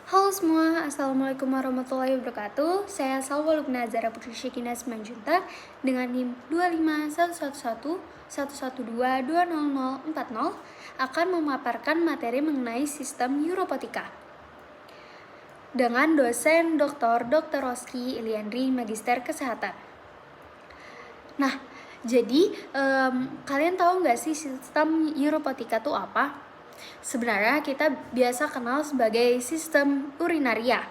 Halo semua, Assalamualaikum warahmatullahi wabarakatuh. Saya Salwa Lubna Zara Putri Syekina Simanjuntak dengan NIM 251111112200040 akan memaparkan materi mengenai sistem neuropotika dengan dosen Dr. Roski Iliandri, Magister Kesehatan. Nah, jadi kalian tahu nggak sih sistem neuropotika itu apa? Sebenarnya kita biasa kenal sebagai sistem urinaria.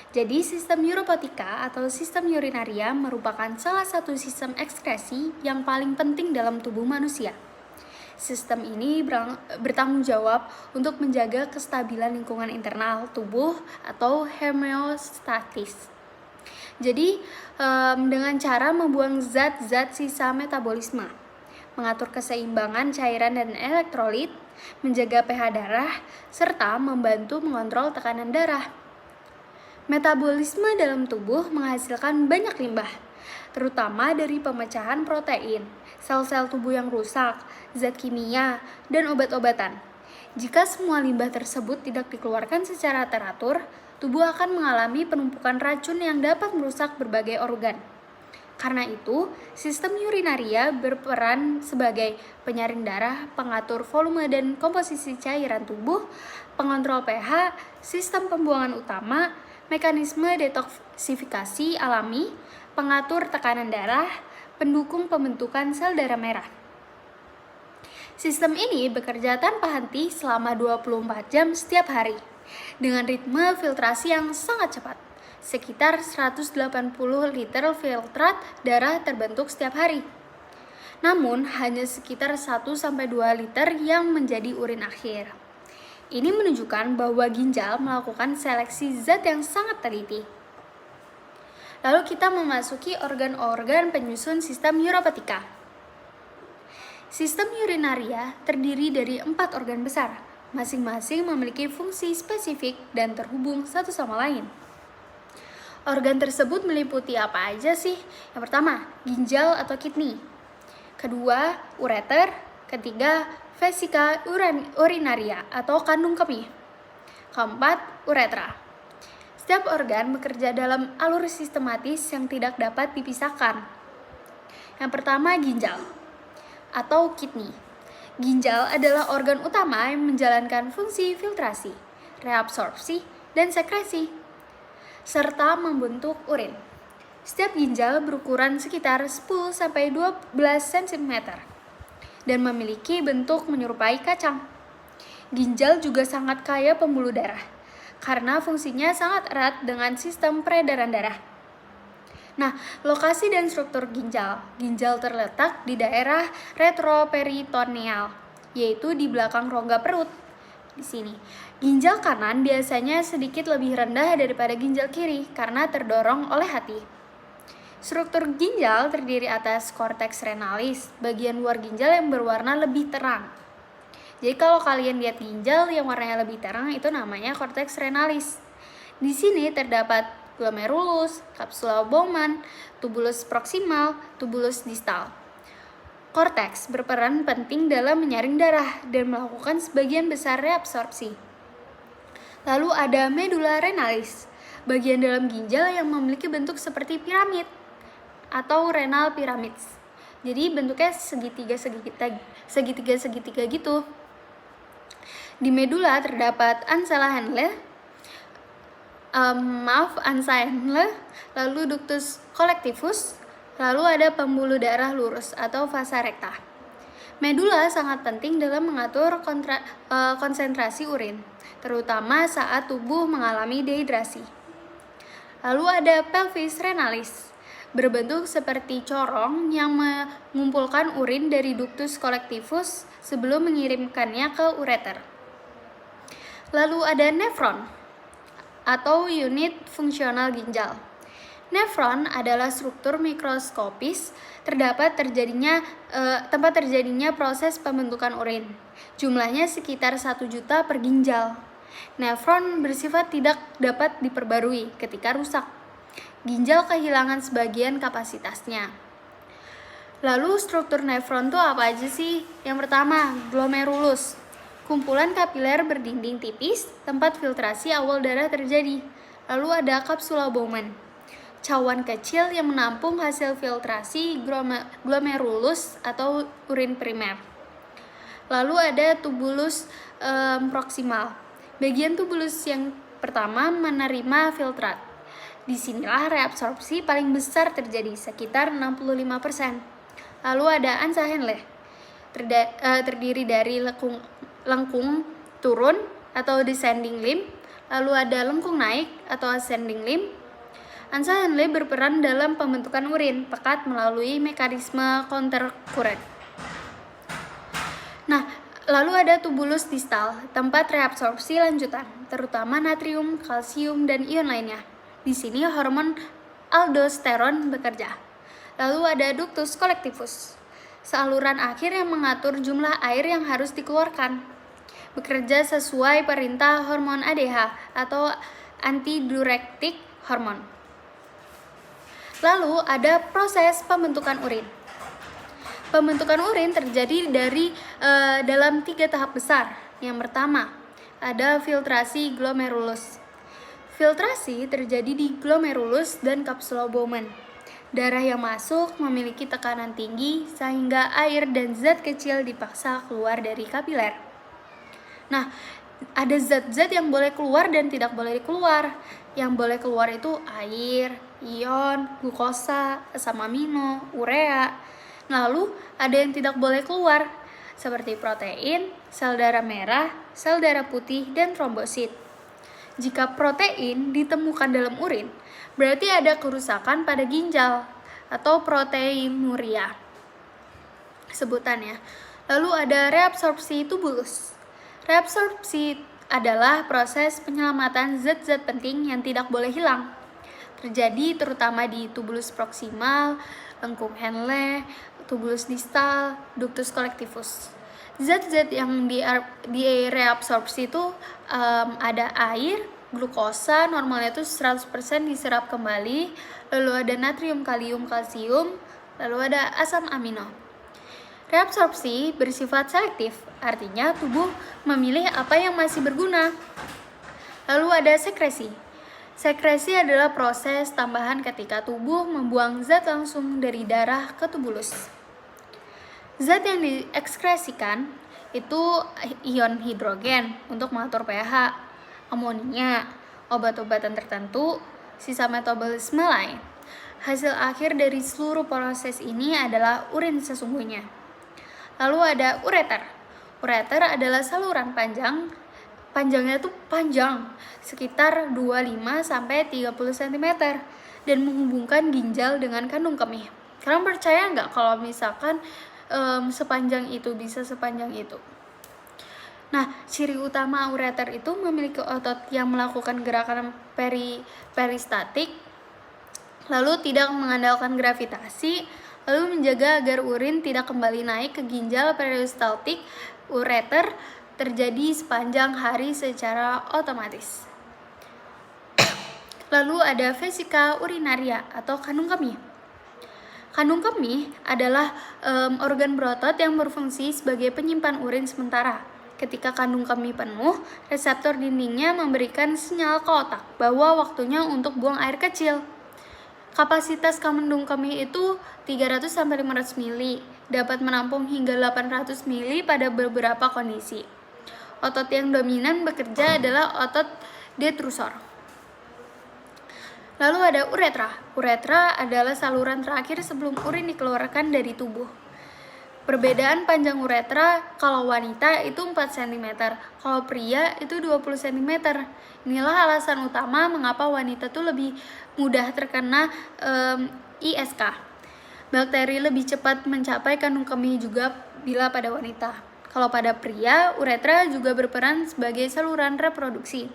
Jadi sistem neuropotika atau sistem urinaria merupakan salah satu sistem ekskresi yang paling penting dalam tubuh manusia. Sistem ini bertanggung jawab untuk menjaga kestabilan lingkungan internal tubuh atau homeostatis. Jadi dengan cara membuang zat-zat sisa metabolisme, mengatur keseimbangan cairan dan elektrolit, menjaga pH darah, serta membantu mengontrol tekanan darah. Metabolisme dalam tubuh menghasilkan banyak limbah, terutama dari pemecahan protein, sel-sel tubuh yang rusak, zat kimia, dan obat-obatan. Jika semua limbah tersebut tidak dikeluarkan secara teratur, tubuh akan mengalami penumpukan racun yang dapat merusak berbagai organ. Karena itu, sistem urinaria berperan sebagai penyaring darah, pengatur volume dan komposisi cairan tubuh, pengontrol pH, sistem pembuangan utama, mekanisme detoksifikasi alami, pengatur tekanan darah, pendukung pembentukan sel darah merah. Sistem ini bekerja tanpa henti selama 24 jam setiap hari, dengan ritme filtrasi yang sangat cepat. Sekitar 180 liter filtrat darah terbentuk setiap hari. Namun, hanya sekitar 1-2 liter yang menjadi urin akhir. Ini menunjukkan bahwa ginjal melakukan seleksi zat yang sangat teliti. Lalu kita memasuki organ-organ penyusun sistem neuropotika. Sistem urinaria terdiri dari 4 organ besar, masing-masing memiliki fungsi spesifik dan terhubung satu sama lain. Organ tersebut meliputi apa aja sih? Yang pertama, ginjal atau kidney. Kedua, ureter. Ketiga, vesika urinaria atau kandung kemih. Keempat, uretra. Setiap organ bekerja dalam alur sistematis yang tidak dapat dipisahkan. Yang pertama, ginjal atau kidney. Ginjal adalah organ utama yang menjalankan fungsi filtrasi, reabsorpsi, dan sekresi, serta membentuk urin. Setiap ginjal berukuran sekitar 10-12 cm dan memiliki bentuk menyerupai kacang. Ginjal juga sangat kaya pembuluh darah karena fungsinya sangat erat dengan sistem peredaran darah. Nah, lokasi dan struktur ginjal. Ginjal terletak di daerah retroperitoneal, yaitu di belakang rongga perut. Di sini, ginjal kanan biasanya sedikit lebih rendah daripada ginjal kiri karena terdorong oleh hati. Struktur ginjal terdiri atas korteks renalis, bagian luar ginjal yang berwarna lebih terang. Jadi kalau kalian lihat ginjal yang warnanya lebih terang itu namanya korteks renalis. Di sini terdapat glomerulus, kapsula Bowman, tubulus proksimal, tubulus distal. Korteks berperan penting dalam menyaring darah dan melakukan sebagian besar reabsorpsi. Lalu ada medula renalis, bagian dalam ginjal yang memiliki bentuk seperti piramid atau renal pyramids. Jadi bentuknya segitiga gitu. Di medula terdapat ansa Henle, lalu ductus collectivus, lalu ada pembuluh darah lurus atau vasa recta. Medula sangat penting dalam mengatur konsentrasi urin, terutama saat tubuh mengalami dehidrasi. Lalu ada pelvis renalis, berbentuk seperti corong yang mengumpulkan urin dari ductus collectivus sebelum mengirimkannya ke ureter. Lalu ada nefron atau unit fungsional ginjal. Nefron adalah struktur mikroskopis tempat terjadinya proses pembentukan urin. Jumlahnya sekitar 1 juta per ginjal. Nefron bersifat tidak dapat diperbarui ketika rusak. Ginjal kehilangan sebagian kapasitasnya. Lalu struktur nefron itu apa aja sih? Yang pertama, glomerulus. Kumpulan kapiler berdinding tipis, tempat filtrasi awal darah terjadi. Lalu ada kapsula Bowman, cawan kecil yang menampung hasil filtrasi glomerulus atau urin primer. Lalu ada tubulus proksimal. Bagian tubulus yang pertama menerima filtrat. Disinilah reabsorpsi paling besar terjadi, sekitar 65%. Lalu ada ansa Henle, terdiri dari lengkung turun atau descending limb. Lalu ada lengkung naik atau ascending limb. Ansa Henle berperan dalam pembentukan urin pekat melalui mekanisme counter current. Nah, lalu ada tubulus distal, tempat reabsorpsi lanjutan, terutama natrium, kalsium, dan ion lainnya. Di sini hormon aldosteron bekerja. Lalu ada ductus collectivus, saluran akhir yang mengatur jumlah air yang harus dikeluarkan. Bekerja sesuai perintah hormon ADH atau antidiuretik hormon. Lalu ada proses pembentukan urin. Pembentukan urin terjadi dalam 3 tahap besar. Yang pertama, ada filtrasi glomerulus. Filtrasi terjadi di glomerulus dan kapsula Bowman. Darah yang masuk memiliki tekanan tinggi sehingga air dan zat kecil dipaksa keluar dari kapiler. Nah, ada zat-zat yang boleh keluar dan tidak boleh keluar. Yang boleh keluar itu air, ion, glukosa, asam amino, urea. Lalu ada yang tidak boleh keluar, seperti protein, sel darah merah, sel darah putih, dan trombosit. Jika protein ditemukan dalam urin, berarti ada kerusakan pada ginjal atau proteinuria sebutannya. Lalu ada reabsorpsi tubulus. Reabsorpsi adalah proses penyelamatan zat-zat penting yang tidak boleh hilang. Terjadi terutama di tubulus proksimal, lengkung Henle, tubulus distal, ductus collectivus. Zat-zat yang direabsorpsi itu ada air, glukosa, normalnya itu 100% diserap kembali, lalu ada natrium, kalium, kalsium, lalu ada asam amino. Reabsorpsi bersifat selektif, artinya tubuh memilih apa yang masih berguna. Lalu ada sekresi. Sekresi adalah proses tambahan ketika tubuh membuang zat langsung dari darah ke tubulus. Zat yang diekskresikan itu ion hidrogen untuk mengatur pH, amonia, obat-obatan tertentu, sisa metabolisme lain. Hasil akhir dari seluruh proses ini adalah urin sesungguhnya. Lalu ada ureter. Ureter adalah saluran panjangnya tuh panjang, sekitar 25-30 cm dan menghubungkan ginjal dengan kandung kemih. Kalian percaya nggak kalau misalkan sepanjang itu, bisa sepanjang itu? Nah, ciri utama ureter itu memiliki otot yang melakukan gerakan peristatik, lalu tidak mengandalkan gravitasi, lalu menjaga agar urin tidak kembali naik ke ginjal peristaltik. Ureter terjadi sepanjang hari secara otomatis. Lalu ada vesika urinaria atau kandung kemih. Kandung kemih adalah organ berotot yang berfungsi sebagai penyimpan urin sementara. Ketika kandung kemih penuh, reseptor dindingnya memberikan sinyal ke otak bahwa waktunya untuk buang air kecil. Kapasitas kandung kemih itu 300-500 ml, dapat menampung hingga 800 ml pada beberapa kondisi. Otot yang dominan bekerja adalah otot detrusor. Lalu ada uretra. Uretra adalah saluran terakhir sebelum urin dikeluarkan dari tubuh. Perbedaan panjang uretra kalau wanita itu 4 cm, kalau pria itu 20 cm. Inilah alasan utama mengapa wanita itu lebih mudah terkena ISK. Bakteri lebih cepat mencapai kandung kemih juga bila pada wanita. Kalau pada pria, uretra juga berperan sebagai saluran reproduksi.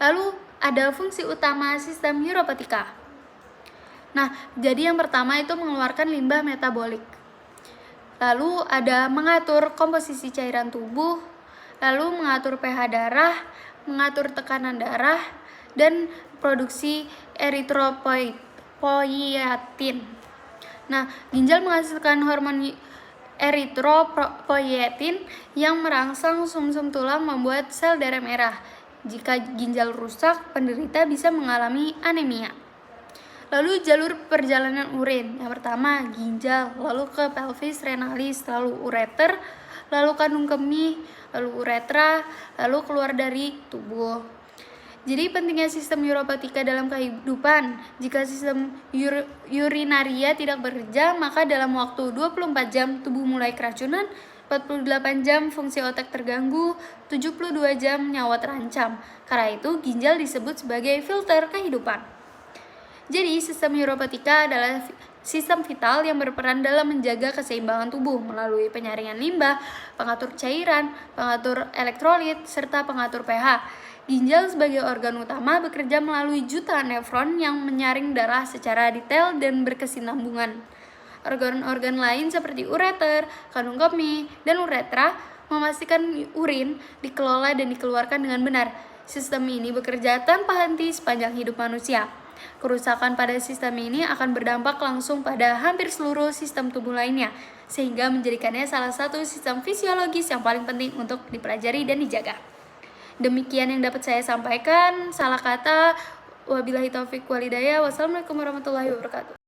Lalu ada fungsi utama sistem uropatika. Nah, jadi yang pertama itu mengeluarkan limbah metabolik. Lalu ada mengatur komposisi cairan tubuh, lalu mengatur pH darah, mengatur tekanan darah, dan produksi eritropoietin. Nah, ginjal menghasilkan hormon eritropoietin yang merangsang sumsum tulang membuat sel darah merah. Jika ginjal rusak, penderita bisa mengalami anemia. Lalu jalur perjalanan urin. Yang pertama ginjal, lalu ke pelvis renalis, lalu ureter, lalu kandung kemih, lalu uretra, lalu keluar dari tubuh. Jadi pentingnya sistem uropatika dalam kehidupan. Jika sistem urinaria tidak bekerja, maka dalam waktu 24 jam tubuh mulai keracunan, 48 jam fungsi otak terganggu, 72 jam nyawa terancam. Karena itu ginjal disebut sebagai filter kehidupan. Jadi, sistem uropatika adalah sistem vital yang berperan dalam menjaga keseimbangan tubuh melalui penyaringan limbah, pengatur cairan, pengatur elektrolit, serta pengatur pH. Ginjal sebagai organ utama bekerja melalui jutaan nefron yang menyaring darah secara detail dan berkesinambungan. Organ-organ lain seperti ureter, kandung kemih, dan uretra memastikan urin dikelola dan dikeluarkan dengan benar. Sistem ini bekerja tanpa henti sepanjang hidup manusia. Kerusakan pada sistem ini akan berdampak langsung pada hampir seluruh sistem tubuh lainnya, sehingga menjadikannya salah satu sistem fisiologis yang paling penting untuk dipelajari dan dijaga. Demikian yang dapat saya sampaikan. Salah kata, wabillahi taufiq walhidayah. Wassalamualaikum warahmatullahi wabarakatuh.